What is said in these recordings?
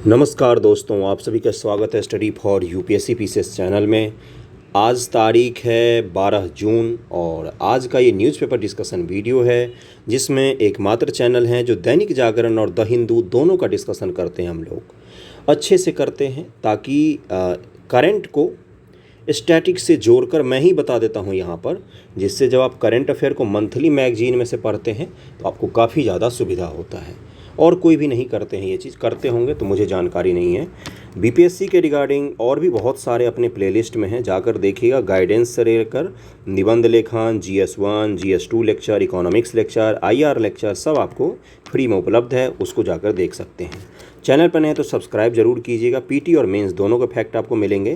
नमस्कार दोस्तों, आप सभी का स्वागत है study for UPSC PCS channel में। आज तारीख है 12 जून और आज का ये न्यूज़पेपर डिस्कशन वीडियो है जिसमें एकमात्र चैनल है जो दैनिक जागरण और द हिंदू दोनों का डिस्कशन करते हैं। हम लोग अच्छे से करते हैं ताकि करंट को स्टैटिक से जोड़कर मैं ही बता देता हूँ यहाँ पर, जिससे जब आप करंट अफेयर को मंथली मैगजीन में से पढ़ते हैं तो आपको काफ़ी ज़्यादा सुविधा होता है। और कोई भी नहीं करते हैं ये चीज़, करते होंगे तो मुझे जानकारी नहीं है। बीपीएससी के रिगार्डिंग और भी बहुत सारे अपने प्लेलिस्ट में हैं, जाकर देखिएगा। गाइडेंस से लेकर निबंध लेखन, GS1, GS2 lecture, economics lecture, IR lecture सब आपको फ्री में उपलब्ध है, उसको जाकर देख सकते हैं। चैनल पर नहीं तो सब्सक्राइब जरूर कीजिएगा। पीटी और मेंस दोनों के फैक्ट आपको मिलेंगे।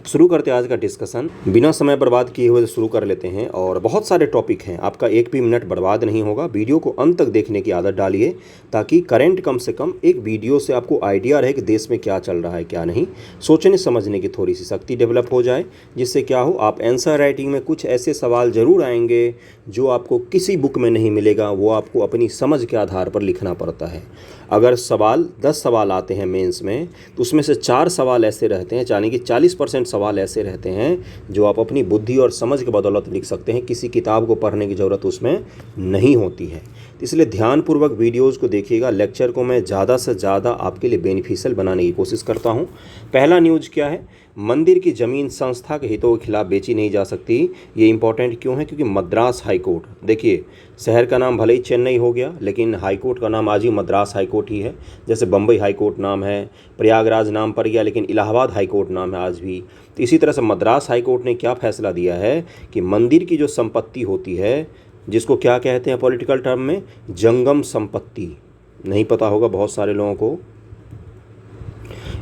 शुरू करते हैं आज का डिस्कशन, बिना समय बर्बाद किए हुए शुरू कर लेते हैं। और बहुत सारे टॉपिक हैं, आपका एक भी मिनट बर्बाद नहीं होगा। वीडियो को अंत तक देखने की आदत डालिए ताकि करंट कम से कम एक वीडियो से आपको आइडिया रहे कि देश में क्या चल रहा है क्या नहीं। सोचने समझने की थोड़ी सी शक्ति डेवलप हो जाए, जिससे क्या हो, आप आंसर राइटिंग में कुछ ऐसे सवाल जरूर आएंगे जो आपको किसी बुक में नहीं मिलेगा, वो आपको अपनी समझ के आधार पर लिखना पड़ता है। अगर 10 सवाल आते हैं मेंस में तो उसमें से 4 सवाल ऐसे रहते हैं, यानी कि 40% सवाल ऐसे रहते हैं जो आप अपनी बुद्धि और समझ के बदौलत लिख सकते हैं। किसी किताब को पढ़ने की ज़रूरत उसमें नहीं होती है। तो इसलिए ध्यानपूर्वक वीडियोज़ को देखिएगा। लेक्चर को मैं ज़्यादा से ज़्यादा आपके लिए बेनिफिशियल बनाने की कोशिश करता हूँ। पहला न्यूज़ क्या है? मंदिर की ज़मीन संस्था के हितों के खिलाफ बेची नहीं जा सकती। ये इंपॉर्टेंट क्यों है? क्योंकि मद्रास हाई कोर्ट, देखिए शहर का नाम भले ही चेन्नई हो गया, लेकिन हाई कोर्ट का नाम आज ही मद्रास हाई कोर्ट ही है। जैसे बम्बई हाई कोर्ट नाम है, प्रयागराज नाम पड़ गया, लेकिन इलाहाबाद हाई कोर्ट नाम है आज भी। तो इसी तरह से मद्रास हाई कोर्ट ने क्या फैसला दिया है कि मंदिर की जो संपत्ति होती है, जिसको क्या कहते हैं पॉलिटिकल टर्म में, जंगम संपत्ति, नहीं पता होगा बहुत सारे लोगों को,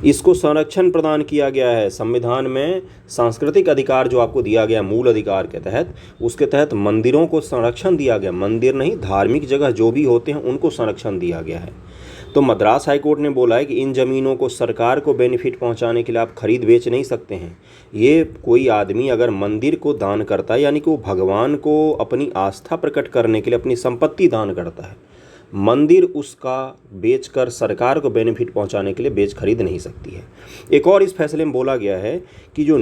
इसको संरक्षण प्रदान किया गया है। संविधान में सांस्कृतिक अधिकार जो आपको दिया गया मूल अधिकार के तहत, उसके तहत मंदिरों को संरक्षण दिया गया। मंदिर नहीं, धार्मिक जगह जो भी होते हैं उनको संरक्षण दिया गया है। तो मद्रास हाईकोर्ट ने बोला है कि इन ज़मीनों को सरकार को बेनिफिट पहुंचाने के लिए आप खरीद बेच नहीं सकते हैं। ये कोई आदमी अगर मंदिर को दान करता है, यानी कि वो भगवान को अपनी आस्था प्रकट करने के लिए अपनी संपत्ति दान करता है, मंदिर उसका बेचकर सरकार को बेनिफिट पहुंचाने के लिए बेच खरीद नहीं सकती है। एक और इस फैसले में बोला गया है कि जो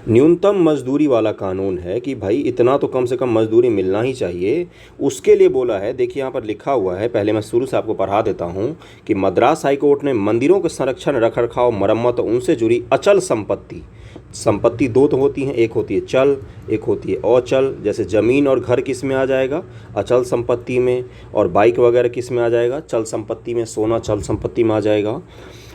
न्यूनतम मजदूरी वाला कानून है कि भाई इतना तो कम से कम मजदूरी मिलना ही चाहिए, उसके लिए बोला है। देखिए यहाँ पर लिखा हुआ है, पहले मैं शुरू से आपको पढ़ा देता हूँ कि मद्रास हाईकोर्ट ने मंदिरों के संरक्षण, रखरखाव, मरम्मत और उनसे जुड़ी अचल संपत्ति दो तो होती हैं, एक होती है चल, एक होती है अचल। जैसे ज़मीन और घर किस में आ जाएगा? अचल संपत्ति में। और बाइक वगैरह किस में आ जाएगा? चल संपत्ति में। सोना चल संपत्ति में आ जाएगा।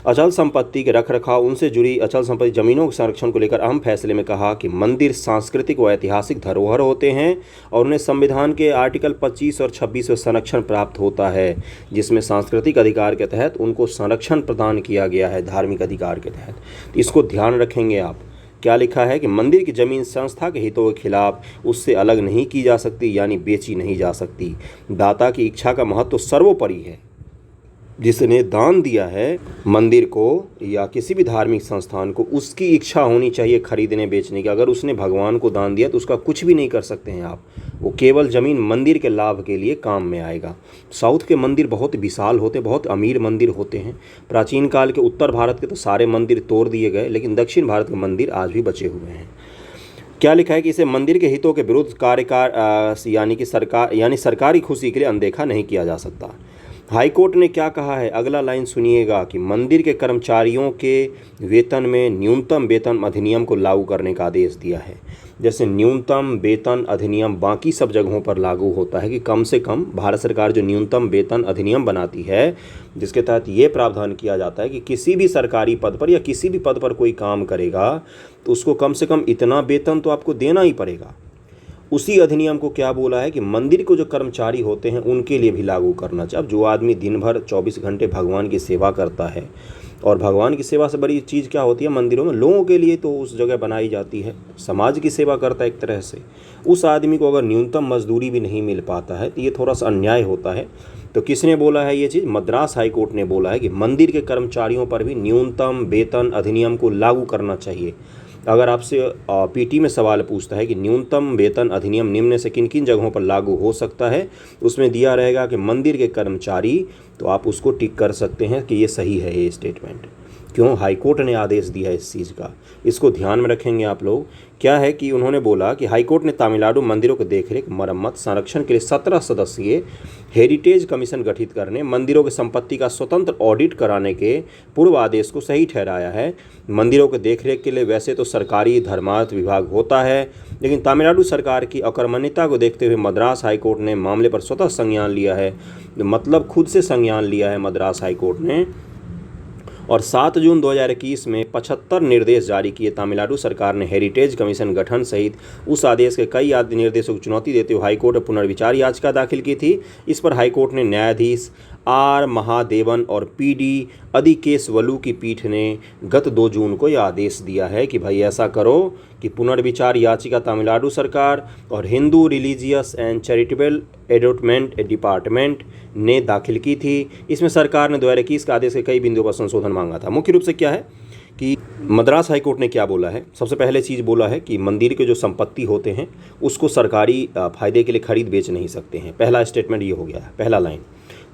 अचल संपत्ति के रखरखाव, उनसे जुड़ी अचल संपत्ति, जमीनों के संरक्षण को लेकर अहम फैसले में कहा कि मंदिर सांस्कृतिक व ऐतिहासिक धरोहर होते हैं और उन्हें संविधान के आर्टिकल 25 और 26 में संरक्षण प्राप्त होता है, जिसमें सांस्कृतिक अधिकार के तहत उनको संरक्षण प्रदान किया गया है धार्मिक अधिकार के तहत। तो इसको ध्यान रखेंगे आप। क्या लिखा है कि मंदिर की ज़मीन संस्था के हितों के खिलाफ उससे अलग नहीं की जा सकती, यानी बेची नहीं जा सकती। दाता की इच्छा का महत्व तो सर्वोपरि है। जिसने दान दिया है मंदिर को या किसी भी धार्मिक संस्थान को, उसकी इच्छा होनी चाहिए खरीदने बेचने की। अगर उसने भगवान को दान दिया तो उसका कुछ भी नहीं कर सकते हैं आप। वो केवल ज़मीन मंदिर के लाभ के लिए काम में आएगा। साउथ के मंदिर बहुत विशाल होते, बहुत अमीर मंदिर होते हैं। प्राचीन काल के उत्तर भारत के तो सारे मंदिर तोड़ दिए गए, लेकिन दक्षिण भारत के मंदिर आज भी बचे हुए हैं। क्या लिखा है कि इसे मंदिर के हितों के विरुद्ध यानी सरकारी खुशी के लिए अनदेखा नहीं किया जा सकता। हाईकोर्ट ने क्या कहा है, अगला लाइन सुनिएगा कि मंदिर के कर्मचारियों के वेतन में न्यूनतम वेतन अधिनियम को लागू करने का आदेश दिया है। जैसे न्यूनतम वेतन अधिनियम बाकी सब जगहों पर लागू होता है कि कम से कम भारत सरकार जो न्यूनतम वेतन अधिनियम बनाती है, जिसके तहत ये प्रावधान किया जाता है कि किसी भी सरकारी पद पर या किसी भी पद पर कोई काम करेगा तो उसको कम से कम इतना वेतन तो आपको देना ही पड़ेगा। उसी अधिनियम को क्या बोला है कि मंदिर को जो कर्मचारी होते हैं उनके लिए भी लागू करना चाहिए। अब जो आदमी दिन भर 24 घंटे भगवान की सेवा करता है, और भगवान की सेवा से बड़ी चीज़ क्या होती है मंदिरों में, लोगों के लिए तो उस जगह बनाई जाती है, समाज की सेवा करता है एक तरह से। उस आदमी को अगर न्यूनतम मजदूरी भी नहीं मिल पाता है तो ये थोड़ा सा अन्याय होता है। तो किसने बोला है ये चीज़? मद्रास हाईकोर्ट ने बोला है कि मंदिर के कर्मचारियों पर भी न्यूनतम वेतन अधिनियम को लागू करना चाहिए। अगर आपसे पीटी में सवाल पूछता है कि न्यूनतम वेतन अधिनियम निम्न से किन किन जगहों पर लागू हो सकता है, उसमें दिया रहेगा कि मंदिर के कर्मचारी तो आप उसको टिक कर सकते हैं कि ये सही है ये स्टेटमेंट। क्यों? हाईकोर्ट ने आदेश दिया इस चीज़ का, इसको ध्यान में रखेंगे आप लोग। क्या है कि उन्होंने बोला कि हाईकोर्ट ने तमिलनाडु मंदिरों के देखरेख, मरम्मत, संरक्षण के लिए 17 सदस्यीय हेरिटेज कमीशन गठित करने, मंदिरों की संपत्ति का स्वतंत्र ऑडिट कराने के पूर्व आदेश को सही ठहराया है। मंदिरों के देखरेख के लिए वैसे तो सरकारी धर्मार्थ विभाग होता है, लेकिन तमिलनाडु सरकार की अकर्मण्यता को देखते हुए मद्रास हाईकोर्ट ने मामले पर स्वतः संज्ञान लिया है, मतलब खुद से संज्ञान लिया है मद्रास हाईकोर्ट ने, और 7 जून 2021 में 75 निर्देश जारी किए। तमिलनाडु सरकार ने हेरिटेज कमीशन गठन सहित उस आदेश के कई आदि निर्देशों को चुनौती देते हुए हाईकोर्ट में पुनर्विचार याचिका दाखिल की थी। इस पर हाईकोर्ट ने न्यायाधीश आर महादेवन और पीडी अधिकेशवलु की पीठ ने गत 2 जून को यह आदेश दिया है कि भाई ऐसा करो कि पुनर्विचार याचिका तमिलनाडु सरकार और Hindu religious and charitable endowment department ने दाखिल की थी। इसमें सरकार ने 2021 का आदेश के कई बिंदुओं पर संशोधन मांगा था। मुख्य रूप से क्या है कि मद्रास हाईकोर्ट ने क्या बोला है? सबसे पहले चीज़ बोला है कि मंदिर के जो संपत्ति होते हैं उसको सरकारी फायदे के लिए खरीद बेच नहीं सकते हैं। पहला स्टेटमेंट ये हो गया है, पहला लाइन।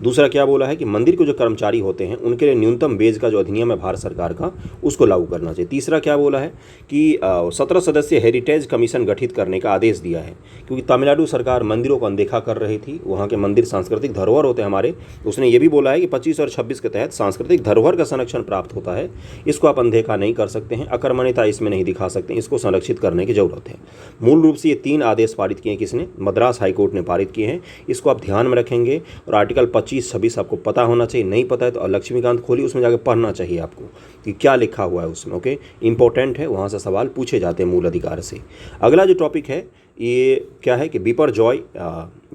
दूसरा क्या बोला है कि मंदिर के जो कर्मचारी होते हैं उनके लिए न्यूनतम वेज का जो अधिनियम है भारत सरकार का, उसको लागू करना चाहिए। तीसरा क्या बोला है कि 17 सदस्यीय हेरिटेज कमीशन गठित करने का आदेश दिया है, क्योंकि तमिलनाडु सरकार मंदिरों को अनदेखा कर रही थी। वहाँ के मंदिर सांस्कृतिक धरोहर होते हैं हमारे। उसने ये भी बोला है कि 25 और 26 के तहत सांस्कृतिक धरोहर का संरक्षण प्राप्त होता है, इसको आप अनदेखा नहीं कर सकते हैं, अकर्मण्यता इसमें नहीं दिखा सकते हैं, इसको संरक्षित करने की जरूरत है। मूल रूप से ये 3 आदेश पारित किए हैं, किसने? मद्रास हाईकोर्ट ने पारित किए हैं। इसको आप ध्यान में रखेंगे और आर्टिकल 25-26 आपको पता होना चाहिए। नहीं पता है तो लक्ष्मीकांत खोली, उसमें जाकर पढ़ना चाहिए आपको कि क्या लिखा हुआ है उसमें। ओके, इंपॉर्टेंट है, वहाँ से सवाल पूछे जाते हैं मूल अधिकार से। अगला जो टॉपिक है ये क्या है कि बिपरजॉय,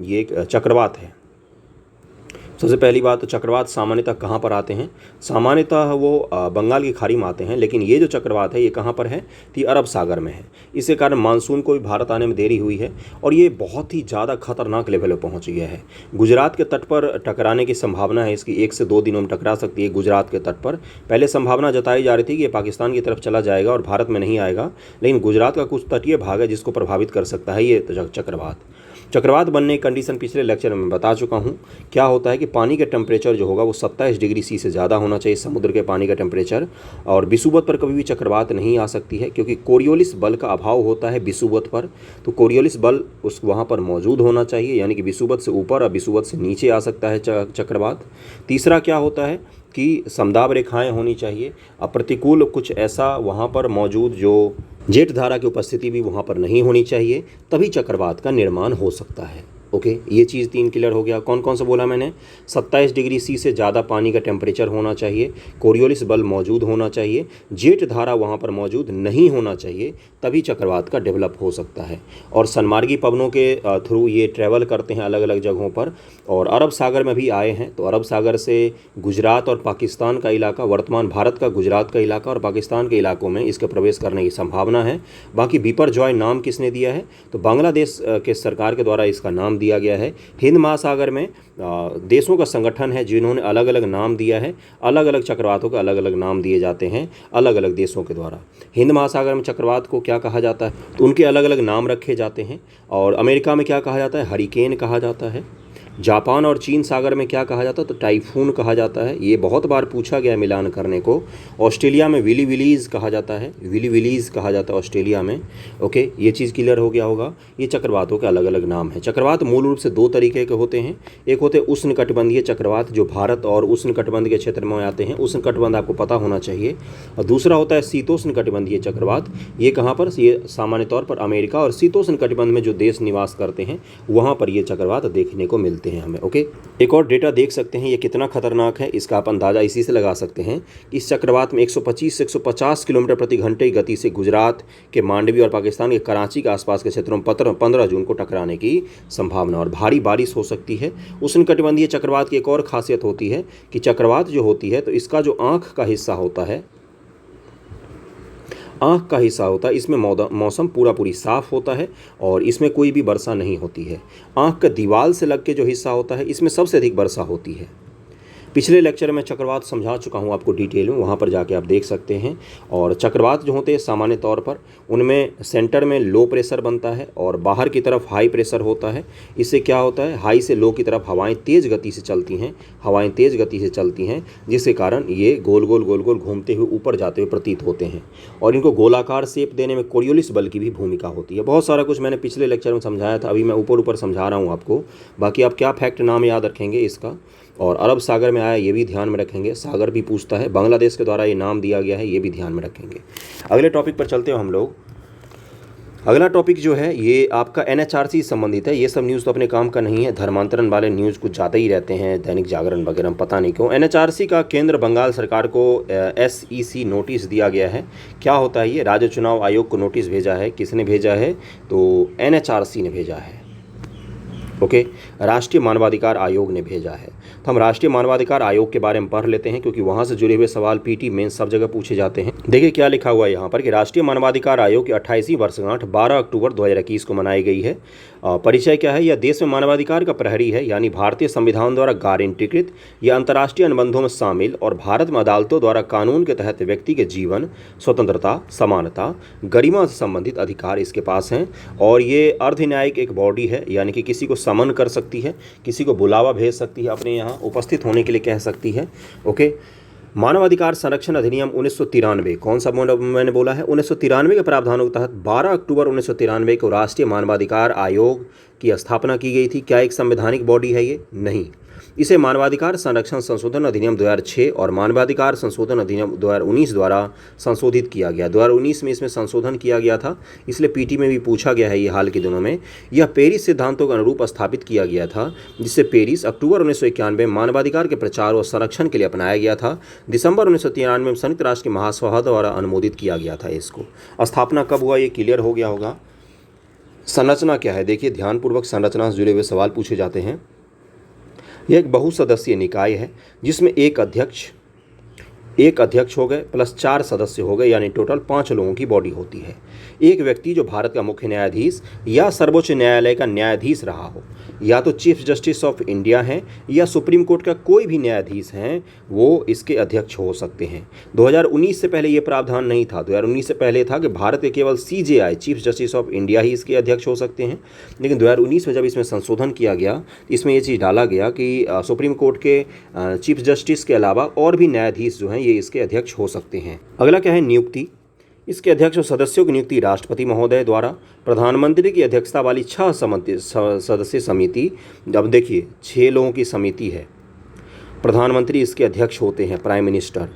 ये एक चक्रवात है। सबसे पहली बात तो चक्रवात सामान्यतः कहाँ पर आते हैं? सामान्यतः वो बंगाल की खाड़ी में आते हैं, लेकिन ये जो चक्रवात है ये कहाँ पर है? तो ये अरब सागर में है। इसके कारण मानसून को भी भारत आने में देरी हुई है और ये बहुत ही ज़्यादा खतरनाक लेवल पर पहुँच गया है। गुजरात के तट पर टकराने की संभावना है इसकी, 1 से 2 दिनों में टकरा सकती है गुजरात के तट पर। पहले संभावना जताई जा रही थी कि ये पाकिस्तान की तरफ चला जाएगा और भारत में नहीं आएगा, लेकिन गुजरात का कुछ तटीय भाग है जिसको प्रभावित कर सकता है ये चक्रवात बनने की कंडीशन पिछले लेक्चर में बता चुका हूँ। क्या होता है कि पानी का टेम्परेचर जो होगा वो 27 डिग्री सी से ज़्यादा होना चाहिए, समुद्र के पानी का टेम्परेचर। और विषुवत पर कभी भी चक्रवात नहीं आ सकती है, क्योंकि कोरियोलिस बल का अभाव होता है विषुवत पर। तो कोरियोलिस बल उस वहाँ पर मौजूद होना चाहिए, यानी कि विषुवत से ऊपर और विषुवत से नीचे आ सकता है चक्रवात। तीसरा क्या होता है कि समदाब रेखाएँ होनी चाहिए। प्रतिकूल कुछ ऐसा वहाँ पर मौजूद जो जेट धारा की उपस्थिति भी वहाँ पर नहीं होनी चाहिए, तभी चक्रवात का निर्माण हो सकता है। ओके, ये चीज़ 3 क्लियर हो गया। कौन कौन सा बोला मैंने? 27 डिग्री सी से ज़्यादा पानी का टेम्परेचर होना चाहिए, कोरियोलिस बल मौजूद होना चाहिए, जेट धारा वहाँ पर मौजूद नहीं होना चाहिए, तभी चक्रवात का डेवलप हो सकता है। और सनमार्गी पवनों के थ्रू ये ट्रैवल करते हैं अलग अलग जगहों पर, और अरब सागर में भी आए हैं। तो अरब सागर से गुजरात और पाकिस्तान का इलाका, वर्तमान भारत का गुजरात का इलाका और पाकिस्तान के इलाकों में इसके प्रवेश करने की संभावना है। बाकी बिपरजॉय नाम किसने दिया है? तो बांग्लादेश के सरकार के द्वारा इसका नाम दिया गया है। हिंद महासागर में देशों का संगठन है जिन्होंने अलग अलग नाम दिया है। अलग अलग चक्रवातों के अलग अलग नाम दिए जाते हैं अलग अलग देशों के द्वारा। हिंद महासागर में चक्रवात को क्या कहा जाता है? तो उनके अलग अलग नाम रखे जाते हैं। और अमेरिका में क्या कहा जाता है? हरिकेन कहा जाता है। जापान और चीन सागर में क्या कहा जाता है? तो टाइफून कहा जाता है। ये बहुत बार पूछा गया मिलान करने को। ऑस्ट्रेलिया में विली विलीज़ कहा जाता है, विली विलीज़ कहा जाता है ऑस्ट्रेलिया में। ओके, ये चीज़ क्लियर हो गया होगा। ये चक्रवातों के अलग अलग नाम हैं। चक्रवात मूल रूप से 2 तरीके के होते हैं। एक होते हैं उष्णकटिबंधीय चक्रवात, जो भारत और उष्णकटिबंध के क्षेत्र में आते हैं। उष्णकटिबंध आपको पता होना चाहिए। और दूसरा होता है शीतोष्णकटिबंधीय चक्रवात। ये कहाँ पर? ये सामान्य तौर पर अमेरिका और शीतोष्णकटिबंध में जो देश निवास करते हैं वहाँ पर ये चक्रवात देखने को मिलते हैं हमें। ओके, एक और डेटा देख सकते हैं ये कितना खतरनाक है, इसका आप अंदाज़ा इसी से लगा सकते हैं। इस चक्रवात में 125 से 150 किलोमीटर प्रति घंटे की गति से गुजरात के मांडवी और पाकिस्तान के कराची के आसपास के क्षेत्रों में 15 जून को टकराने की संभावना और भारी बारिश हो सकती है। उष्णकटिबंधीय चक्रवात की एक और खासियत होती है कि चक्रवात जो होती है तो इसका जो आँख का हिस्सा होता है, इसमें मौसम पूरी साफ़ होता है और इसमें कोई भी वर्षा नहीं होती है। आँख का दीवार से लग के जो हिस्सा होता है इसमें सबसे अधिक वर्षा होती है। पिछले लेक्चर में चक्रवात समझा चुका हूँ आपको डिटेल में, वहाँ पर जाके आप देख सकते हैं। और चक्रवात जो होते हैं सामान्य तौर पर उनमें सेंटर में लो प्रेशर बनता है और बाहर की तरफ हाई प्रेशर होता है। इससे क्या होता है, हाई से लो की तरफ हवाएं तेज़ गति से चलती हैं, जिसके कारण ये गोल गोल घूमते हुए ऊपर जाते हुए प्रतीत होते हैं। और इनको गोलाकार शेप देने में कोरियोलिस बल की भी भूमिका होती है। बहुत सारा कुछ मैंने पिछले लेक्चर में समझाया था, अभी मैं ऊपर समझा रहा हूँ आपको। बाकी आप क्या फैक्ट नाम याद रखेंगे इसका, और अरब सागर में आया ये भी ध्यान में रखेंगे। सागर भी पूछता है, बांग्लादेश के द्वारा ये नाम दिया गया है, ये भी ध्यान में रखेंगे। अगले टॉपिक पर चलते हैं हम लोग। अगला टॉपिक जो है ये आपका NHRC संबंधित है। ये सब न्यूज़ तो अपने काम का नहीं है, धर्मांतरण वाले न्यूज़ कुछ ज़्यादा ही रहते हैं, दैनिक जागरण वगैरह, पता नहीं क्यों। NHRC का केंद्र बंगाल सरकार को SEC नोटिस दिया गया है। क्या होता है ये, राज्य चुनाव आयोग को नोटिस भेजा है। किसने भेजा है, तो NHRC ने भेजा है। ओके, राष्ट्रीय मानवाधिकार आयोग ने भेजा है। तो हम राष्ट्रीय मानवाधिकार आयोग के बारे में पढ़ लेते हैं, क्योंकि वहाँ से जुड़े हुए सवाल PT मेंस सब जगह पूछे जाते हैं। देखिए क्या लिखा हुआ है यहाँ पर कि राष्ट्रीय मानवाधिकार आयोग की 28वीं वर्षगांठ 12 अक्टूबर 2021 को मनाई गई है। परिचय क्या है, यह देश में मानवाधिकार का प्रहरी है, यानी भारतीय संविधान द्वारा गारंटीकृत या अंतर्राष्ट्रीय अनुबंधों में शामिल और भारत में अदालतों द्वारा कानून के तहत व्यक्ति के जीवन, स्वतंत्रता, समानता, गरिमा से संबंधित अधिकार इसके पास हैं। और ये अर्धन्यायिक एक बॉडी है, यानी कि किसी को समन कर सकती है, किसी को बुलावा भेज सकती है, अपने यहाँ उपस्थित होने के लिए कह सकती है। ओके, मानवाधिकार संरक्षण अधिनियम 1993, कौन सा मैंने बोला है, 1993 के प्रावधानों के तहत 12 अक्टूबर 1993 को राष्ट्रीय मानवाधिकार आयोग की स्थापना की गई थी। क्या एक संवैधानिक बॉडी है ये? नहीं। इसे मानवाधिकार संरक्षण संशोधन अधिनियम 2006 और मानवाधिकार संशोधन अधिनियम 2019 द्वारा संशोधित किया गया। 2019 में इसमें संशोधन किया गया था, इसलिए PT में भी पूछा गया है ये हाल के दिनों में। यह पेरिस सिद्धांतों के अनुरूप स्थापित किया गया था, जिससे पेरिस अक्टूबर 1991 मानवाधिकार के प्रचार और संरक्षण के लिए अपनाया गया था। दिसंबर 1993 में संयुक्त राष्ट्र के महासभा द्वारा अनुमोदित किया गया था। इसको स्थापना कब हुआ ये क्लियर हो गया होगा। संरचना क्या है, देखिए ध्यानपूर्वक, संरचना से जुड़े हुए सवाल पूछे जाते हैं। यह एक बहुसदस्यीय निकाय है, जिसमें एक अध्यक्ष हो गए प्लस 4 सदस्य हो गए, यानी टोटल 5 लोगों की बॉडी होती है। एक व्यक्ति जो भारत का मुख्य न्यायाधीश या सर्वोच्च न्यायालय का न्यायाधीश रहा हो, या तो चीफ जस्टिस ऑफ इंडिया हैं या सुप्रीम कोर्ट का कोई भी न्यायाधीश हैं, वो इसके अध्यक्ष हो सकते हैं। 2019 से पहले ये प्रावधान नहीं था। 2019 से पहले था कि भारत के केवल CJI chief justice of India ही इसके अध्यक्ष हो सकते हैं। लेकिन 2019 में जब इसमें संशोधन किया गया, इसमें ये चीज़ डाला गया कि सुप्रीम कोर्ट के चीफ जस्टिस के अलावा और भी न्यायाधीश जो हैं ये इसके अध्यक्ष हो सकते हैं। अगला क्या है, नियुक्ति। इसके अध्यक्ष और सदस्यों की नियुक्ति राष्ट्रपति महोदय द्वारा प्रधानमंत्री की अध्यक्षता वाली 6 सदस्य समिति, अब देखिए 6 लोगों की समिति है। प्रधानमंत्री इसके अध्यक्ष होते हैं, प्राइम मिनिस्टर,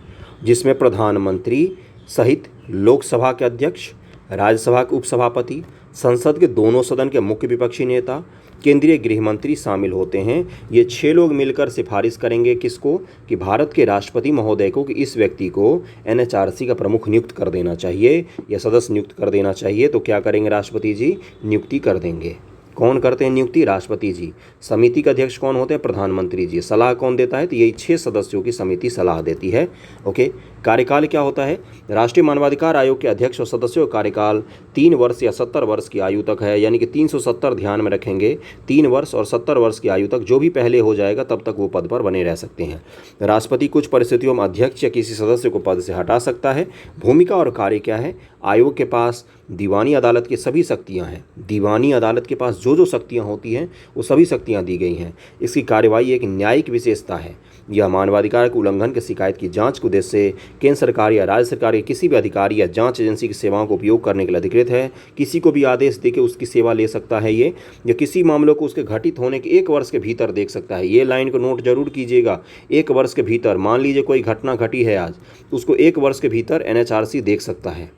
जिसमें प्रधानमंत्री सहित लोकसभा के अध्यक्ष, राज्यसभा के उपसभापति, संसद के दोनों सदन के मुख्य विपक्षी नेता, केंद्रीय गृह मंत्री शामिल होते हैं। ये 6 लोग मिलकर सिफारिश करेंगे किसको, कि भारत के राष्ट्रपति महोदय को कि इस व्यक्ति को NHRC का प्रमुख नियुक्त कर देना चाहिए या सदस्य नियुक्त कर देना चाहिए। तो क्या करेंगे, राष्ट्रपति जी नियुक्ति कर देंगे। कौन करते हैं नियुक्ति, राष्ट्रपति जी। समिति का अध्यक्ष कौन होते हैं, प्रधानमंत्री जी। सलाह कौन देता है, तो यही 6 सदस्यों की समिति सलाह देती है। ओके, कार्यकाल क्या होता है, राष्ट्रीय मानवाधिकार आयोग के अध्यक्ष और सदस्यों का कार्यकाल 3 वर्ष या 70 वर्ष की आयु तक है, यानी कि 370 ध्यान में रखेंगे। 3 वर्ष और 70 वर्ष की आयु तक, जो भी पहले हो जाएगा तब तक वो पद पर बने रह सकते हैं। राष्ट्रपति कुछ परिस्थितियों में अध्यक्ष या किसी सदस्य को पद से हटा सकता है। भूमिका और कार्य क्या है, आयोग के पास दीवानी अदालत की सभी शक्तियां हैं। दीवानी अदालत के पास जो शक्तियां होती हैं वो सभी शक्तियां दी गई हैं। इसकी कार्यवाही एक न्यायिक विशेषता है। यह मानवाधिकार के उल्लंघन की शिकायत की जांच के उद्देश्य से केंद्र सरकार या राज्य सरकार के किसी भी अधिकारी या जांच एजेंसी की सेवाओं को उपयोग करने के लिए अधिकृत है। किसी को भी आदेश देकर उसकी सेवा ले सकता है ये, या किसी मामलों को उसके घटित होने के 1 वर्ष के भीतर देख सकता है। ये लाइन को नोट जरूर कीजिएगा, 1 वर्ष के भीतर। मान लीजिए कोई घटना घटी है आज, तो उसको 1 वर्ष के भीतर NHRC देख सकता है।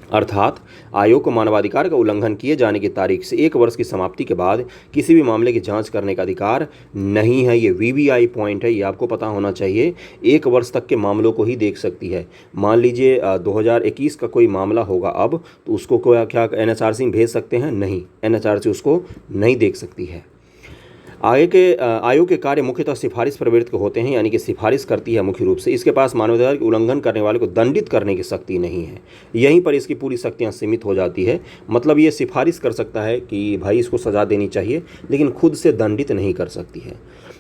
अर्थात आयोग को मानवाधिकार का उल्लंघन किए जाने की तारीख से 1 वर्ष की समाप्ति के बाद किसी भी मामले की जांच करने का अधिकार नहीं है। ये VVI पॉइंट है, ये आपको पता होना चाहिए। 1 वर्ष तक के मामलों को ही देख सकती है। मान लीजिए 2021 का कोई मामला होगा अब, तो उसको क्या NHRC भेज सकते हैं? नहीं, NHRC उसको नहीं देख सकती है। आयोग के कार्य मुख्यतः सिफारिश प्रवृत्ति होते हैं, यानी कि सिफारिश करती है मुख्य रूप से। इसके पास मानवाधिकार के उल्लंघन करने वाले को दंडित करने की शक्ति नहीं है। यहीं पर इसकी पूरी शक्तियां सीमित हो जाती है। मतलब ये सिफारिश कर सकता है कि भाई इसको सज़ा देनी चाहिए, लेकिन खुद से दंडित नहीं कर सकती है।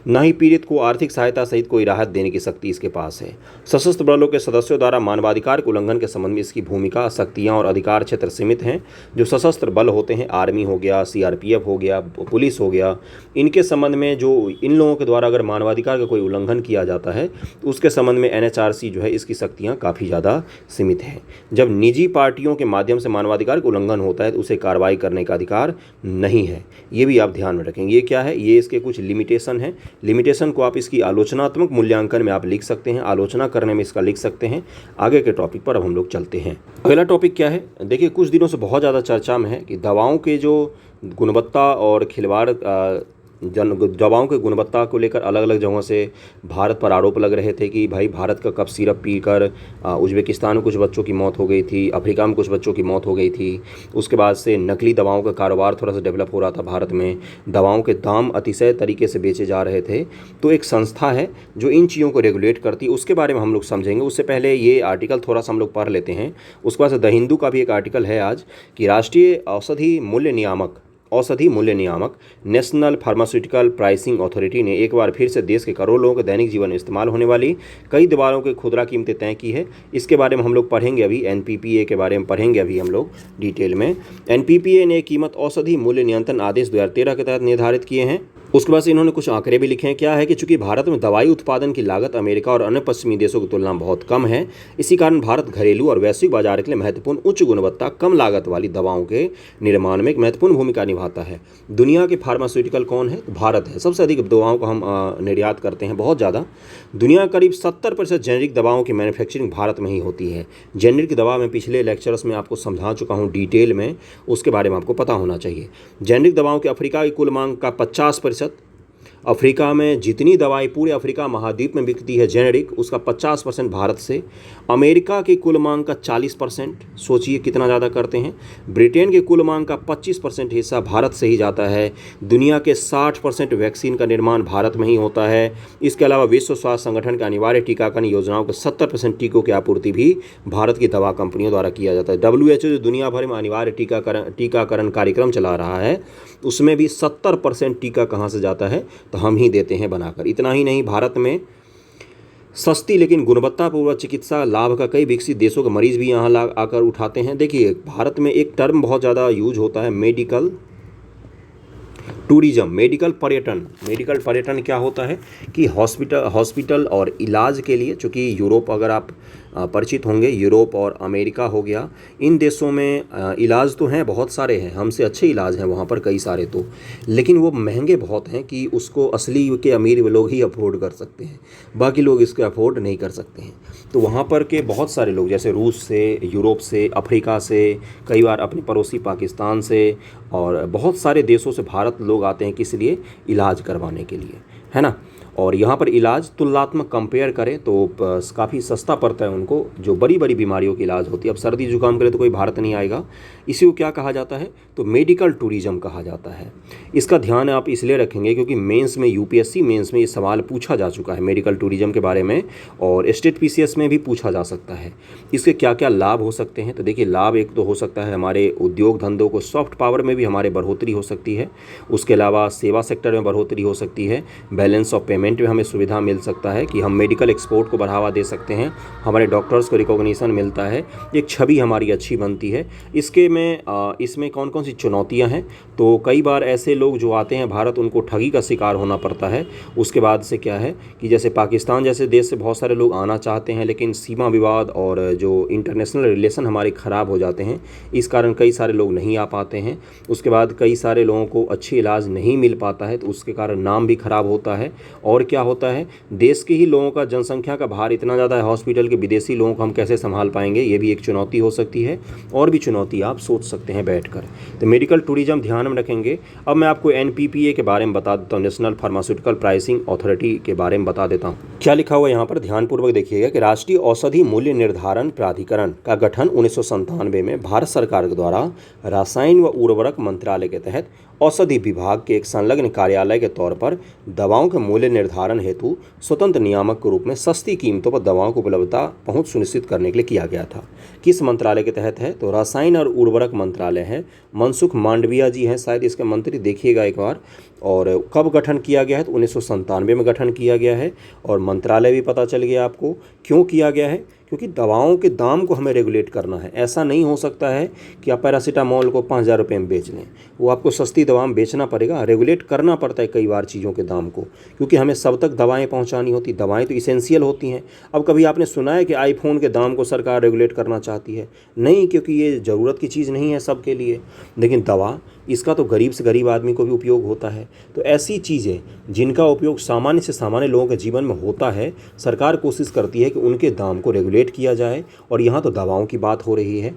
न ही पीड़ित को आर्थिक सहायता सहित कोई राहत देने की शक्ति इसके पास है। सशस्त्र बलों के सदस्यों द्वारा मानवाधिकार के उल्लंघन के संबंध में इसकी भूमिका, शक्तियां और अधिकार क्षेत्र सीमित हैं। जो सशस्त्र बल होते हैं, आर्मी हो गया, सीआरपीएफ हो गया, पुलिस हो गया, इनके संबंध में जो इन लोगों के द्वारा अगर मानवाधिकार का कोई उल्लंघन किया जाता है तो उसके संबंध में एनएचआरसी जो है इसकी शक्तियाँ काफ़ी ज़्यादा सीमित हैं। जब निजी पार्टियों के माध्यम से मानवाधिकार का उल्लंघन होता है तो उसे कार्रवाई करने का अधिकार नहीं है। ये भी आप ध्यान में रखेंगे। ये क्या है, ये इसके कुछ लिमिटेशन है। लिमिटेशन को आप इसकी आलोचनात्मक मूल्यांकन में आप लिख सकते हैं, आलोचना करने में इसका लिख सकते हैं। आगे के टॉपिक पर अब हम लोग चलते हैं। अगला टॉपिक क्या है, देखिए कुछ दिनों से बहुत ज़्यादा चर्चा में है कि दवाओं के जो गुणवत्ता और खिलवाड़ दवाओं की गुणवत्ता को लेकर अलग अलग जगहों से भारत पर आरोप लग रहे थे कि भाई भारत का कफ सिरप पीकर उज़्बेकिस्तान में कुछ बच्चों की मौत हो गई थी, अफ्रीका में कुछ बच्चों की मौत हो गई थी। उसके बाद से नकली दवाओं का कारोबार थोड़ा सा डेवलप हो रहा था भारत में, दवाओं के दाम अतिशय तरीके से बेचे जा रहे थे। तो एक संस्था है जो इन चीज़ों को रेगुलेट करती है, उसके बारे में हम लोग समझेंगे। उससे पहले ये आर्टिकल थोड़ा सा हम लोग पढ़ लेते हैं। उसके बाद से द हिंदू का भी एक आर्टिकल है आज कि राष्ट्रीय औषधि मूल्य नियामक नेशनल फार्मास्यूटिकल प्राइसिंग अथॉरिटी ने एक बार फिर से देश के करोड़ों लोगों के दैनिक जीवन में इस्तेमाल होने वाली कई दवाओं की खुदरा कीमतें तय की है। इसके बारे में हम लोग पढ़ेंगे अभी, एनपीपीए के बारे में पढ़ेंगे अभी हम लोग डिटेल में। एनपीपीए ने कीमत औषधि मूल्य नियंत्रण आदेश 2013 के तहत निर्धारित किए हैं। उसके बाद से इन्होंने कुछ आंकड़े भी लिखे हैं। क्या है कि चूंकि भारत में दवाई उत्पादन की लागत अमेरिका और अन्य पश्चिमी देशों की तुलना में बहुत कम है, इसी कारण भारत घरेलू और वैश्विक बाजार के लिए महत्वपूर्ण उच्च गुणवत्ता कम लागत वाली दवाओं के निर्माण में एक महत्वपूर्ण भूमिका निभाता है। दुनिया के फार्मास्यूटिकल कौन है? तो भारत है। सबसे अधिक दवाओं का हम निर्यात करते हैं, बहुत ज़्यादा। दुनिया करीब 70% जेनरिक दवाओं की मैन्युफैक्चरिंग भारत में ही होती है। जेनरिक दवा मैं पिछले लेक्चर्स में आपको समझा चुका हूँ डिटेल में, उसके बारे में आपको पता होना चाहिए। जेनरिक दवाओं के अफ्रीका की कुल मांग का 50%, अफ्रीका में जितनी दवाई पूरे अफ्रीका महाद्वीप में बिकती है जेनेरिक, उसका 50% भारत से। अमेरिका की कुल मांग का 40%, सोचिए कितना ज़्यादा करते हैं। ब्रिटेन के कुल मांग का 25% हिस्सा भारत से ही जाता है। दुनिया के 60% वैक्सीन का निर्माण भारत में ही होता है। इसके अलावा विश्व स्वास्थ्य संगठन के अनिवार्य टीकाकरण योजनाओं के 70% टीकों की आपूर्ति भी भारत की दवा कंपनियों द्वारा किया जाता है। WHO जो दुनिया भर में अनिवार्य टीकाकरण कार्यक्रम चला रहा है, उसमें भी 70% टीका कहाँ से जाता है? तो हम ही देते हैं बनाकर। इतना ही नहीं, भारत में सस्ती लेकिन गुणवत्तापूर्वक चिकित्सा लाभ का कई विकसित देशों के मरीज भी यहाँ आकर उठाते हैं। देखिए भारत में एक टर्म बहुत ज़्यादा यूज होता है, मेडिकल टूरिज्म, मेडिकल पर्यटन। मेडिकल पर्यटन क्या होता है कि हॉस्पिटल और इलाज के लिए, चूँकि यूरोप अगर आप परिचित होंगे, यूरोप और अमेरिका हो गया, इन देशों में इलाज तो हैं, बहुत सारे हैं, हमसे अच्छे इलाज हैं वहाँ पर कई सारे तो, लेकिन वो महंगे बहुत हैं कि उसको असली के अमीर लोग ही अफोर्ड कर सकते हैं, बाकी लोग इसको अफोर्ड नहीं कर सकते हैं। तो वहाँ पर के बहुत सारे लोग जैसे रूस से, यूरोप से, अफ्रीका से, कई बार अपने पड़ोसी पाकिस्तान से और बहुत सारे देशों से भारत लोग आते हैं, किस लिए? इलाज करवाने के लिए, है ना। और यहाँ पर इलाज तुलनात्मक कंपेयर करें तो काफ़ी सस्ता पड़ता है उनको, जो बड़ी बड़ी बीमारियों की इलाज होती है। अब सर्दी जुकाम करे तो कोई भारत नहीं आएगा। इसी को क्या कहा जाता है? तो मेडिकल टूरिज्म कहा जाता है। इसका ध्यान आप इसलिए रखेंगे क्योंकि मेंस में, यूपीएससी मेंस में ये सवाल पूछा जा चुका है मेडिकल टूरिज्म के बारे में, और स्टेट पीसीएस में भी पूछा जा सकता है। इसके क्या क्या लाभ हो सकते हैं? तो देखिए लाभ एक तो हो सकता है हमारे उद्योग धंधों को, सॉफ्ट पावर में भी हमारे बढ़ोतरी हो सकती है। उसके अलावा सेवा सेक्टर में बढ़ोतरी हो सकती है। बैलेंस ऑफ पेमेंट में हमें सुविधा मिल सकता है कि हम मेडिकल एक्सपोर्ट को बढ़ावा दे सकते हैं। हमारे डॉक्टर्स को रिकॉग्निशन मिलता है, एक छवि हमारी अच्छी बनती है। इसमें कौन कौन सी चुनौतियां हैं? तो कई बार ऐसे लोग जो आते हैं भारत, उनको ठगी का शिकार होना पड़ता है। उसके बाद से क्या है कि जैसे पाकिस्तान जैसे देश से बहुत सारे लोग आना चाहते हैं, लेकिन सीमा विवाद और जो इंटरनेशनल रिलेशन हमारे ख़राब हो जाते हैं, इस कारण कई सारे लोग नहीं आ पाते हैं। उसके बाद कई सारे लोगों को अच्छी इलाज नहीं मिल पाता है, तो उसके कारण नाम भी खराब होता है। और क्या होता है, देश के ही लोगों का जनसंख्या का भार इतना ज़्यादा है हॉस्पिटल के, विदेशी लोगों को हम कैसे संभाल पाएंगे? ये भी एक चुनौती हो सकती है। और भी चुनौती आप सोच सकते हैं बैठकर। तो मेडिकल टूरिज्म ध्यान में रखेंगे। अब मैं आपको एनपीपीए के बारे में बता देता हूँ, नेशनल फार्मास्यूटिकल प्राइसिंग अथॉरिटी के बारे में बता देता हूँ। क्या लिखा हुआ है यहाँ पर, ध्यानपूर्वक देखिएगा कि राष्ट्रीय औषधि मूल्य निर्धारण प्राधिकरण का गठन 1997 में भारत सरकार के द्वारा रसायन व उर्वरक मंत्रालय के तहत औषधि विभाग के एक संलग्न कार्यालय के तौर पर दवाओं के मूल्य निर्धारण हेतु स्वतंत्र नियामक के रूप में सस्ती कीमतों पर दवाओं की उपलब्धता पहुंच सुनिश्चित करने के लिए किया गया था। किस मंत्रालय के तहत है? तो रसायन और उर्वरक मंत्रालय है। मनसुख मांडविया जी हैं शायद इसके मंत्री, देखिएगा एक बार। और कब गठन किया गया है? तो 1997 में गठन किया गया है। और मंत्रालय भी पता चल गया आपको क्यों किया गया है, क्योंकि दवाओं के दाम को हमें रेगुलेट करना है। ऐसा नहीं हो सकता है कि आप पैरासीटामोल को 5,000 रुपये में बेच लें, वो आपको सस्ती दवा में बेचना पड़ेगा। रेगुलेट करना पड़ता है कई बार चीज़ों के दाम को, क्योंकि हमें सब तक दवाएं पहुंचानी होती। दवाएं तो इसेंशियल होती हैं। अब कभी आपने सुना है कि आईफोन के दाम को सरकार रेगुलेट करना चाहती है? नहीं, क्योंकि ये ज़रूरत की चीज़ नहीं है सबके लिए। लेकिन दवा, इसका तो गरीब से गरीब आदमी को भी उपयोग होता है। तो ऐसी चीज़ें जिनका उपयोग सामान्य से सामान्य लोगों के जीवन में होता है, सरकार कोशिश करती है कि उनके दाम को रेगुलेट किया जाए। और यहाँ तो दवाओं की बात हो रही है।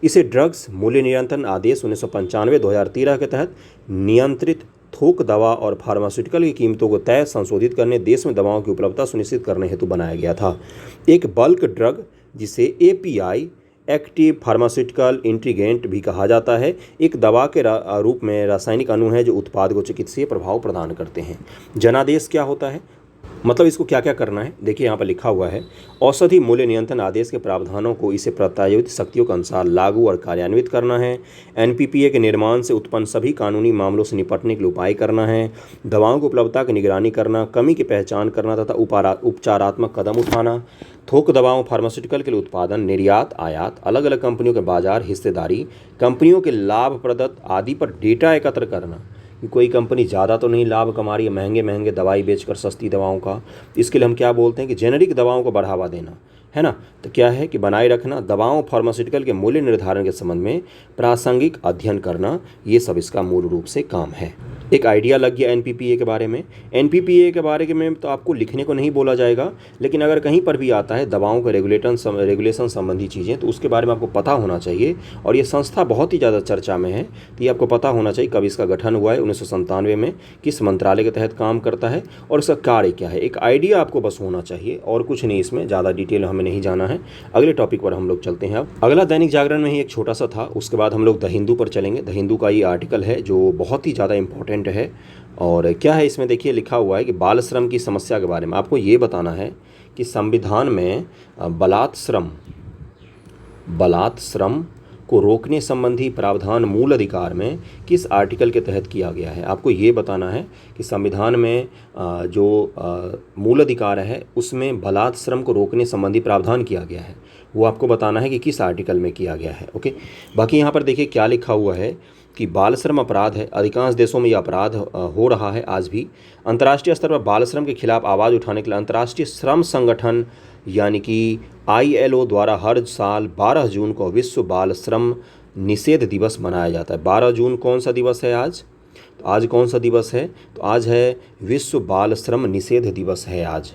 इसे ड्रग्स मूल्य नियंत्रण आदेश 1995-2013 के तहत नियंत्रित थोक दवा और फार्मास्यूटिकल की कीमतों को तय संशोधित करने, देश में दवाओं की उपलब्धता सुनिश्चित करने हेतु बनाया गया था। एक बल्क ड्रग, जिसे API एक्टिव फार्मास्यूटिकल इंट्रीगेंट भी कहा जाता है, एक दवा के रूप में रासायनिक अणु है जो उत्पाद को चिकित्सीय प्रभाव प्रदान करते हैं। जनादेश क्या होता है, मतलब इसको क्या क्या करना है? देखिए यहाँ पर लिखा हुआ है, औषधि मूल्य नियंत्रण आदेश के प्रावधानों को इसे प्रत्यायोजित शक्तियों के अनुसार लागू और कार्यान्वित करना है। NPPA के निर्माण से उत्पन्न सभी कानूनी मामलों से निपटने के लिए उपाय करना है। दवाओं की उपलब्धता की निगरानी करना, कमी की पहचान करना तथा उपचारात्मक कदम उठाना। थोक दवाओं फार्मास्यूटिकल के लिए उत्पादन, निर्यात, आयात, अलग अलग कंपनियों के बाजार हिस्सेदारी, कंपनियों के लाभप्रदता आदि पर डेटा एकत्र करना कि कोई कंपनी ज़्यादा तो नहीं लाभ कमा रही है महंगे महंगे दवाई बेचकर सस्ती दवाओं का। इसके लिए हम क्या बोलते हैं कि जेनेरिक दवाओं को बढ़ावा देना, है ना। तो क्या है कि बनाए रखना, दवाओं फार्मास्यूटिकल के मूल्य निर्धारण के संबंध में प्रासंगिक अध्ययन करना, ये सब इसका मूल रूप से काम है। एक आइडिया लग गया NPPA के बारे में। NPPA के बारे में तो आपको लिखने को नहीं बोला जाएगा, लेकिन अगर कहीं पर भी आता है दवाओं के रेगुलेशन संबंधी चीज़ें, तो उसके बारे में आपको पता होना चाहिए। और ये संस्था बहुत ही ज़्यादा चर्चा में है, तो ये आपको पता होना चाहिए कब इसका गठन हुआ है, 1997 में, किस मंत्रालय के तहत काम करता है और इसका कार्य क्या है। एक आइडिया आपको बस होना चाहिए और कुछ नहीं, इसमें ज़्यादा डिटेल हमें नहीं जाना है। अगले टॉपिक पर हम लोग चलते हैं। अब अगला दैनिक जागरण में ही एक छोटा सा था, उसके बाद हम लोग द हिंदू पर चलेंगे। द हिंदू का ये आर्टिकल है जो बहुत ही ज़्यादा इंपॉर्टेंट है। और क्या है इसमें, देखिए लिखा हुआ है कि बाल श्रम की समस्या के बारे में आपको ये बताना है कि संविधान में बलात् श्रम को रोकने संबंधी प्रावधान मूल अधिकार में किस आर्टिकल के तहत किया गया है। आपको ये बताना है कि संविधान में जो मूल अधिकार है उसमें बलात् श्रम को रोकने संबंधी प्रावधान किया गया है, वो आपको बताना है कि किस आर्टिकल में किया गया है। ओके, बाकी यहाँ पर देखिए क्या लिखा हुआ है कि बाल श्रम अपराध है। अधिकांश देशों में यह अपराध हो रहा है आज भी। अंतर्राष्ट्रीय स्तर पर बाल श्रम के खिलाफ आवाज़ उठाने के लिए अंतर्राष्ट्रीय श्रम संगठन यानी कि ILO द्वारा हर साल 12 जून को विश्व बाल श्रम निषेध दिवस मनाया जाता है। 12 जून कौन सा दिवस है आज? तो आज कौन सा दिवस है? तो आज है विश्व बाल श्रम निषेध दिवस है आज।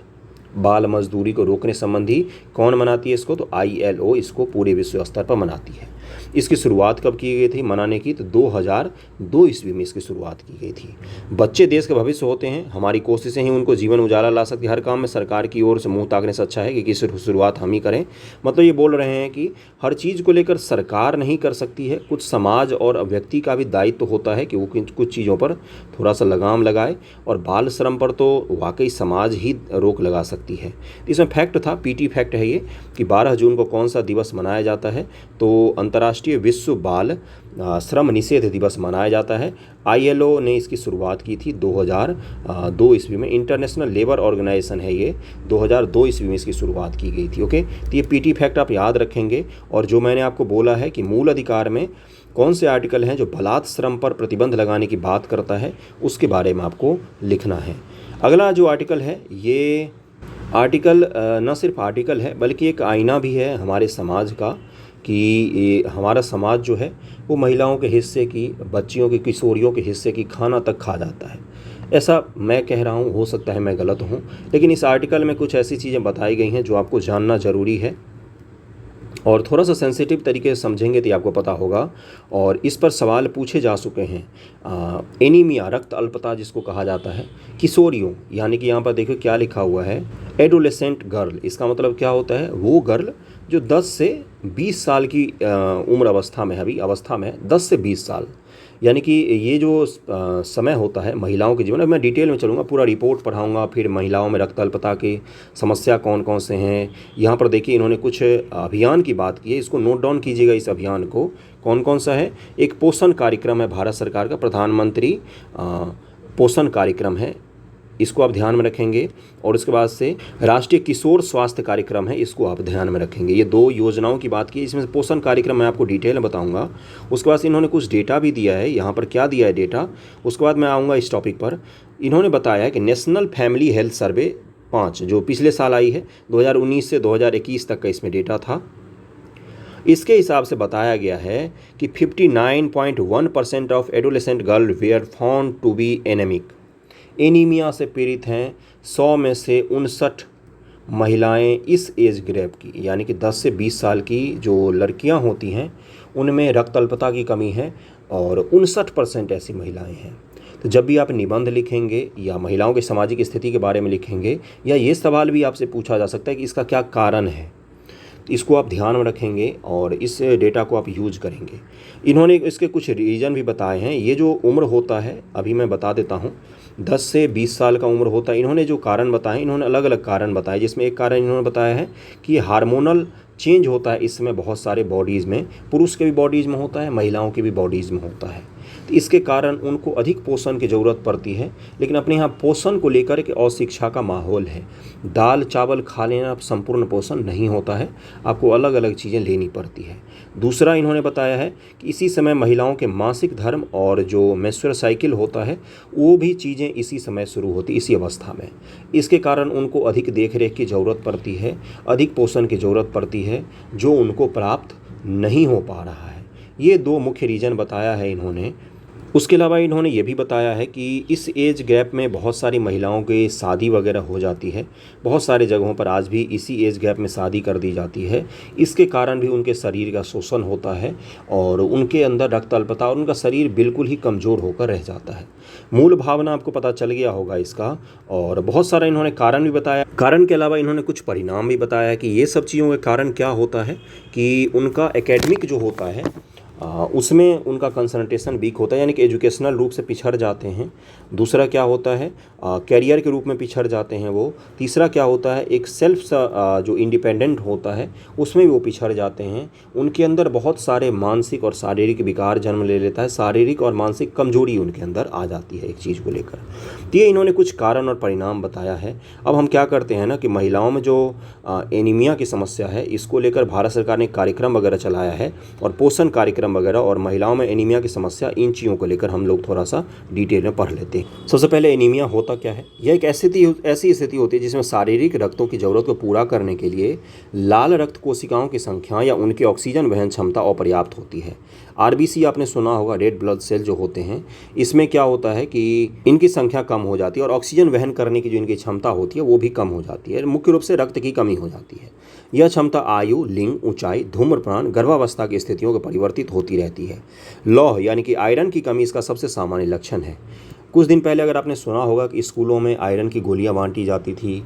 बाल मजदूरी को रोकने संबंधी कौन मनाती है इसको? तो ILO इसको पूरे विश्व स्तर पर मनाती है। इसकी शुरुआत कब की गई थी मनाने की? तो 2002 ईस्वी में इसकी शुरुआत की गई थी। बच्चे देश के भविष्य होते हैं, हमारी कोशिशें ही उनको जीवन उजाला ला सकती है। हर काम में सरकार की ओर से मुंह ताकने से अच्छा है कि शुरुआत हम ही करें। मतलब ये बोल रहे हैं कि हर चीज़ को लेकर सरकार नहीं कर सकती है, कुछ समाज और व्यक्ति का भी दायित्व होता है कि वो कुछ चीज़ों पर थोड़ा सा लगाम लगाए। और बाल श्रम पर तो वाकई समाज ही रोक लगा सकती है। इसमें फैक्ट था, PT फैक्ट है ये, कि 12 जून को कौन सा दिवस मनाया जाता है? तो अंतर्राष्ट्रीय विश्व बाल श्रम निषेध दिवस मनाया जाता है। ILO ने इसकी शुरुआत की थी 2002 ईस्वी में। इंटरनेशनल लेबर ऑर्गेनाइजेशन है ये, 2002 ईस्वी में इसकी शुरुआत की गई थी। ओके, तो ये PT फैक्ट आप याद रखेंगे। और जो मैंने आपको बोला है कि मूल अधिकार में कौन से आर्टिकल हैं जो बलात् श्रम पर प्रतिबंध लगाने की बात करता है, उसके बारे में आपको लिखना है। अगला जो आर्टिकल है, ये आर्टिकल न सिर्फ आर्टिकल है बल्कि एक आईना भी है हमारे समाज का, कि हमारा समाज जो है वो महिलाओं के हिस्से की, बच्चियों की, किशोरियों के हिस्से की खाना तक खा जाता है। ऐसा मैं कह रहा हूँ, हो सकता है मैं गलत हूँ, लेकिन इस आर्टिकल में कुछ ऐसी चीज़ें बताई गई हैं जो आपको जानना ज़रूरी है। और थोड़ा सा सेंसिटिव तरीके से समझेंगे तो आपको पता होगा। और इस पर सवाल पूछे जा चुके हैं। एनीमिया, रक्त अल्पता जिसको कहा जाता है, किशोरियों, यानी कि यहाँ पर देखो क्या लिखा हुआ है, एडोलेसेंट गर्ल। इसका मतलब क्या होता है? वो गर्ल जो 10 से 20 साल की उम्र अवस्था में है, अभी अवस्था में है 10 से 20 साल, यानी कि ये जो समय होता है महिलाओं के जीवन में, मैं डिटेल में चलूँगा, पूरा रिपोर्ट पढ़ाऊँगा, फिर महिलाओं में रक्त अल्पता की समस्या कौन कौन से हैं। यहाँ पर देखिए इन्होंने कुछ अभियान की बात की है, इसको नोट डाउन कीजिएगा। इस अभियान को कौन कौन सा है? एक पोषण कार्यक्रम है भारत सरकार का, प्रधानमंत्री पोषण कार्यक्रम है, इसको आप ध्यान में रखेंगे। और उसके बाद से राष्ट्रीय किशोर स्वास्थ्य कार्यक्रम है, इसको आप ध्यान में रखेंगे। ये 2 योजनाओं की बात की, इसमें से पोषण कार्यक्रम मैं आपको डिटेल में बताऊंगा। उसके बाद से इन्होंने कुछ डेटा भी दिया है, यहाँ पर क्या दिया है डेटा, उसके बाद मैं आऊँगा इस टॉपिक पर। इन्होंने बताया है कि नेशनल फैमिली हेल्थ सर्वे 5 जो पिछले साल आई है, 2019 से 2021 तक का इसमें डेटा था। इसके हिसाब से बताया गया है कि 59.1% of adolescent girl were found to be anaemic, anaemia से पीड़ित हैं। 100 में से 59 महिलाएं इस एज ग्रुप की, यानी कि 10 से 20 साल की जो लड़कियां होती हैं उनमें रक्त अल्पता की कमी है, और 59% ऐसी महिलाएं हैं। तो जब भी आप निबंध लिखेंगे या महिलाओं की सामाजिक स्थिति के बारे में लिखेंगे, या ये सवाल भी आपसे पूछा जा सकता है कि इसका क्या कारण है, तो इसको आप ध्यान में रखेंगे और इस डेटा को आप यूज करेंगे। इन्होंने इसके कुछ रीज़न भी बताए हैं। ये जो उम्र होता है, अभी मैं बता देता हूँ, 10 से 20 साल का उम्र होता है। इन्होंने जो कारण बताए, इन्होंने अलग अलग कारण बताए, जिसमें एक कारण इन्होंने बताया है कि हार्मोनल चेंज होता है इस समय बहुत सारे बॉडीज़ में, पुरुष के भी बॉडीज़ में होता है, महिलाओं के भी बॉडीज़ में होता है। तो इसके कारण उनको अधिक पोषण की ज़रूरत पड़ती है। लेकिन अपने यहाँ पोषण को लेकर के अशिक्षा का माहौल है। दाल चावल खा लेना संपूर्ण पोषण नहीं होता है, आपको अलग अलग चीज़ें लेनी पड़ती है। दूसरा इन्होंने बताया है कि इसी समय महिलाओं के मासिक धर्म और जो मेंस्ट्रुअल साइकिल होता है वो भी चीज़ें इसी समय शुरू होती, इसी अवस्था में। इसके कारण उनको अधिक देख रेख की ज़रूरत पड़ती है, अधिक पोषण की ज़रूरत पड़ती है, जो उनको प्राप्त नहीं हो पा रहा है। ये 2 मुख्य रीज़न बताया है इन्होंने। उसके अलावा इन्होंने ये भी बताया है कि इस एज गैप में बहुत सारी महिलाओं की शादी वगैरह हो जाती है। बहुत सारे जगहों पर आज भी इसी एज गैप में शादी कर दी जाती है। इसके कारण भी उनके शरीर का शोषण होता है और उनके अंदर रक्त अल्पता और उनका शरीर बिल्कुल ही कमज़ोर होकर रह जाता है। मूल भावना आपको पता चल गया होगा इसका। और बहुत सारा इन्होंने कारण भी बताया। कारण के अलावा इन्होंने कुछ परिणाम भी बताया कि ये सब चीज़ों के कारण क्या होता है कि उनका एकेडमिक जो होता है उसमें उनका कंसंट्रेशन वीक होता है, यानी कि एजुकेशनल रूप से पिछड़ जाते हैं। दूसरा क्या होता है, कैरियर के रूप में पिछड़ जाते हैं वो। तीसरा क्या होता है, एक सेल्फ जो इंडिपेंडेंट होता है उसमें भी वो पिछड़ जाते हैं। उनके अंदर बहुत सारे मानसिक और शारीरिक विकार जन्म ले लेता है, शारीरिक और मानसिक कमजोरी उनके अंदर आ जाती है एक चीज़ को लेकर। तो ये इन्होंने कुछ कारण और परिणाम बताया है। अब हम क्या करते हैं ना कि महिलाओं में जो एनीमिया की समस्या है इसको लेकर भारत सरकार ने कार्यक्रम वगैरह चलाया है, और पोषण कार्यक्रम वगैरह, और महिलाओं में एनीमिया की समस्या, इन चीज़ों को लेकर हम लोग थोड़ा सा डिटेल में पढ़ लेते हैं। सबसे पहले एनीमिया होता क्या है? यह एक ऐसी स्थिति होती है जिसमें शारीरिक रक्तों की ज़रूरत को पूरा करने के लिए लाल रक्त कोशिकाओं की संख्या या उनकी ऑक्सीजन वहन क्षमता अपर्याप्त होती है। आरबीसी आपने सुना होगा, रेड ब्लड सेल जो होते हैं, इसमें क्या होता है कि इनकी संख्या कम हो जाती है और ऑक्सीजन वहन करने की जो इनकी क्षमता होती है वो भी कम हो जाती है। मुख्य रूप से रक्त की कमी हो जाती है। यह क्षमता आयु, लिंग, ऊंचाई, धूम्रपान, गर्भावस्था की स्थितियों को परिवर्तित होती रहती है। लौह यानी कि आयरन की कमी इसका सबसे सामान्य लक्षण है। कुछ दिन पहले अगर आपने सुना होगा कि स्कूलों में आयरन की गोलियां बांटी जाती थी,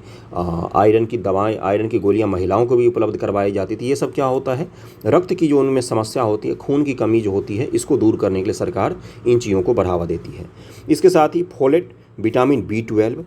आयरन की दवाएं, आयरन की गोलियां महिलाओं को भी उपलब्ध करवाई जाती थी। ये सब क्या होता है, रक्त की जो उनमें समस्या होती है, खून की कमी जो होती है, इसको दूर करने के लिए सरकार इन चीज़ों को बढ़ावा देती है। इसके साथ ही folate, vitamin B12,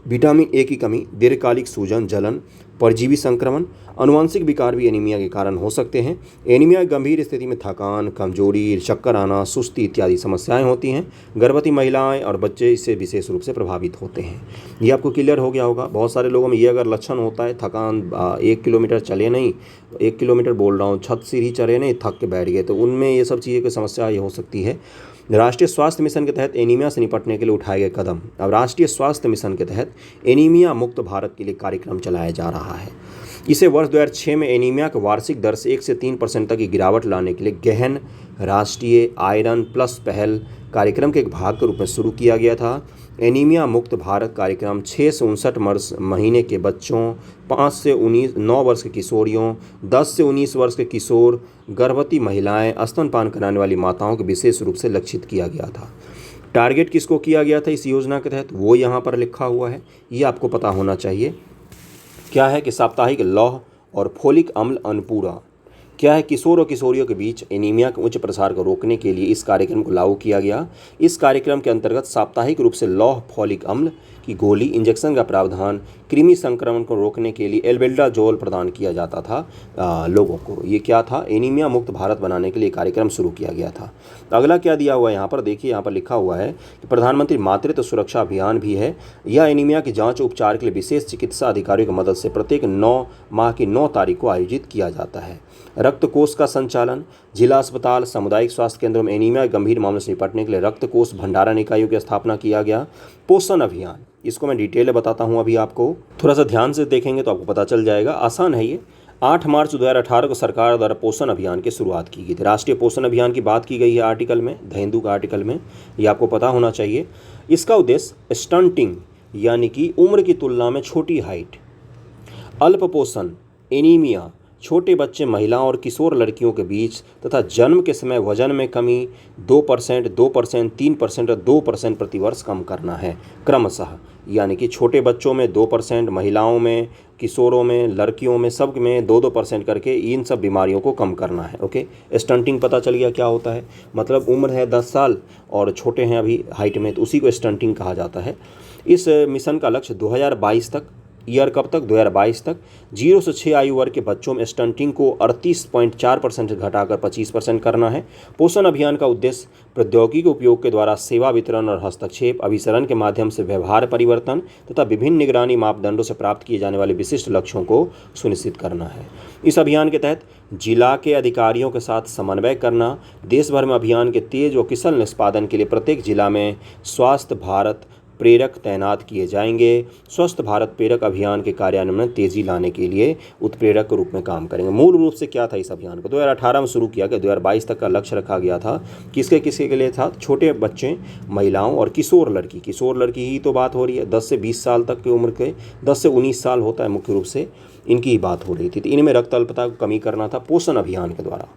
vitamin A की कमी, दीर्घकालिक सूजन, जलन, परजीवी संक्रमण, अनुवांशिक विकार भी एनीमिया के कारण हो सकते हैं। एनीमिया गंभीर स्थिति में थकान, कमजोरी, चक्कर आना, सुस्ती इत्यादि समस्याएं होती हैं। गर्भवती महिलाएं और बच्चे इससे विशेष रूप से प्रभावित होते हैं। ये आपको क्लियर हो गया होगा। बहुत सारे लोगों में ये अगर लक्षण होता है, थकान, 1 किलोमीटर चले नहीं, 1 किलोमीटर बोल रहा हूँ, छत सीढ़ी चढ़े नहीं, थक के बैठ गए, तो उनमें ये सब चीज़ें की समस्या ये हो सकती है। राष्ट्रीय स्वास्थ्य मिशन के तहत एनीमिया से निपटने के लिए उठाए गए कदम। अब राष्ट्रीय स्वास्थ्य मिशन के तहत एनीमिया मुक्त भारत के लिए कार्यक्रम चलाया जा रहा है। इसे वर्ष 2006 में एनीमिया की वार्षिक दर से 1 से 3% तक की गिरावट लाने के लिए गहन राष्ट्रीय आयरन प्लस पहल कार्यक्रम के एक भाग के रूप में शुरू किया गया था। एनीमिया मुक्त भारत कार्यक्रम 6 से 59 महीने के बच्चों, 5 से 9 वर्ष के किशोरियों, 10 से 19 वर्ष के किशोर, गर्भवती महिलाएं, स्तनपान कराने वाली माताओं को विशेष रूप से लक्षित किया गया था। टारगेट किसको किया गया था इस योजना के तहत, वो यहाँ पर लिखा हुआ है, ये आपको पता होना चाहिए। क्या है कि साप्ताहिक लौह और फोलिक अम्ल अनुपूरक क्या है, किशोर और किशोरियों के बीच एनीमिया के उच्च प्रसार को रोकने के लिए इस कार्यक्रम को लागू किया गया। इस कार्यक्रम के अंतर्गत साप्ताहिक रूप से लौह फॉलिक अम्ल की गोली इंजेक्शन का प्रावधान, कृमि संक्रमण को रोकने के लिए एल्बेंडाजोल प्रदान किया जाता था लोगों को। ये क्या था, एनीमिया मुक्त भारत बनाने के लिए कार्यक्रम शुरू किया गया था। तो अगला क्या दिया हुआ है यहाँ पर देखिए, यहाँ पर लिखा हुआ है कि प्रधानमंत्री मातृत्व सुरक्षा अभियान भी है। यह एनीमिया की जांच उपचार के लिए विशेष चिकित्सा अधिकारियों की मदद से प्रत्येक 9 माह की 9 तारीख को आयोजित किया जाता है। रक्त कोष का संचालन, जिला अस्पताल, सामुदायिक स्वास्थ्य केंद्रों में एनीमिया गंभीर मामलों से निपटने के लिए रक्त कोष भंडारण इकाइयों की स्थापना किया गया। पोषण अभियान, इसको मैं डिटेल में बताता हूँ अभी आपको, थोड़ा सा ध्यान से देखेंगे तो आपको पता चल जाएगा, आसान है ये। 8 मार्च 2018 को सरकार द्वारा पोषण अभियान की शुरुआत की गई थी। राष्ट्रीय पोषण अभियान की बात की गई है आर्टिकल में, द हिंदू का आर्टिकल में, ये आपको पता होना चाहिए। इसका उद्देश्य स्टंटिंग यानी कि उम्र की तुलना में छोटी हाइट, अल्प पोषण, एनीमिया, छोटे बच्चे, महिलाओं और किशोर लड़कियों के बीच तथा जन्म के समय वजन में कमी 2%, 2%, 3% और 2% प्रतिवर्ष कम करना है क्रमशः। यानी कि छोटे बच्चों में 2%, महिलाओं में, किशोरों में, लड़कियों में, सब में 2-2% करके इन सब बीमारियों को कम करना है। ओके, स्टंटिंग पता चल गया क्या होता है, मतलब उम्र है 10 साल और छोटे हैं अभी हाइट में, तो उसी को स्टंटिंग कहा जाता है। इस मिशन का लक्ष्य 2022 तक, ईयर कब तक, 2022 तक 0 से 6 आयु वर्ग के बच्चों में स्टंटिंग को 38.4% से घटाकर 25% करना है। पोषण अभियान का उद्देश्य प्रौद्योगिकी के उपयोग के द्वारा सेवा वितरण और हस्तक्षेप अभिसरण के माध्यम से व्यवहार परिवर्तन तथा विभिन्न निगरानी मापदंडों से प्राप्त किए जाने वाले विशिष्ट लक्ष्यों को सुनिश्चित करना है। इस अभियान के तहत जिला के अधिकारियों के साथ समन्वय करना, देश भर में अभियान के तेज और कुशल निष्पादन के लिए प्रत्येक जिला में स्वास्थ्य भारत प्रेरक तैनात किए जाएंगे। स्वस्थ भारत प्रेरक अभियान के कार्यान्वयन में तेजी लाने के लिए उत्प्रेरक के रूप में काम करेंगे। मूल रूप से क्या था इस अभियान को, 2018 में शुरू किया गया, 2022 तक का लक्ष्य रखा गया था। किसके किसके के लिए था, छोटे बच्चे, महिलाओं और किशोर लड़की। किशोर लड़की ही तो बात हो रही है, 10 से 20 साल तक की उम्र के, 10 से 19 साल होता है मुख्य रूप से, इनकी ही बात हो रही थी। तो इनमें रक्त अल्पता को कमी करना था पोषण अभियान के द्वारा।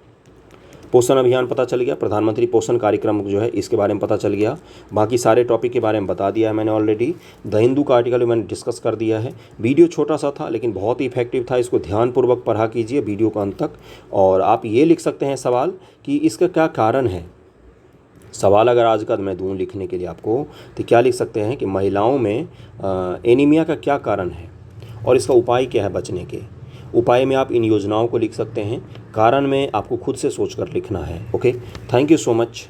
पोषण अभियान पता चल गया, प्रधानमंत्री पोषण कार्यक्रम जो है इसके बारे में पता चल गया। बाकी सारे टॉपिक के बारे में बता दिया है मैंने ऑलरेडी। द हिंदू का आर्टिकल मैंने डिस्कस कर दिया है। वीडियो छोटा सा था लेकिन बहुत ही इफेक्टिव था, इसको ध्यानपूर्वक पढ़ा कीजिए वीडियो का अंत तक। और आप ये लिख सकते हैं सवाल कि इसका क्या कारण है। सवाल अगर आज का मैं दूँ लिखने के लिए आपको, तो क्या लिख सकते हैं कि महिलाओं में एनीमिया का क्या कारण है और इसका उपाय क्या है बचने के। उपाय में आप इन योजनाओं को लिख सकते हैं, कारण में आपको खुद से सोचकर लिखना है। Okay, thank you so much.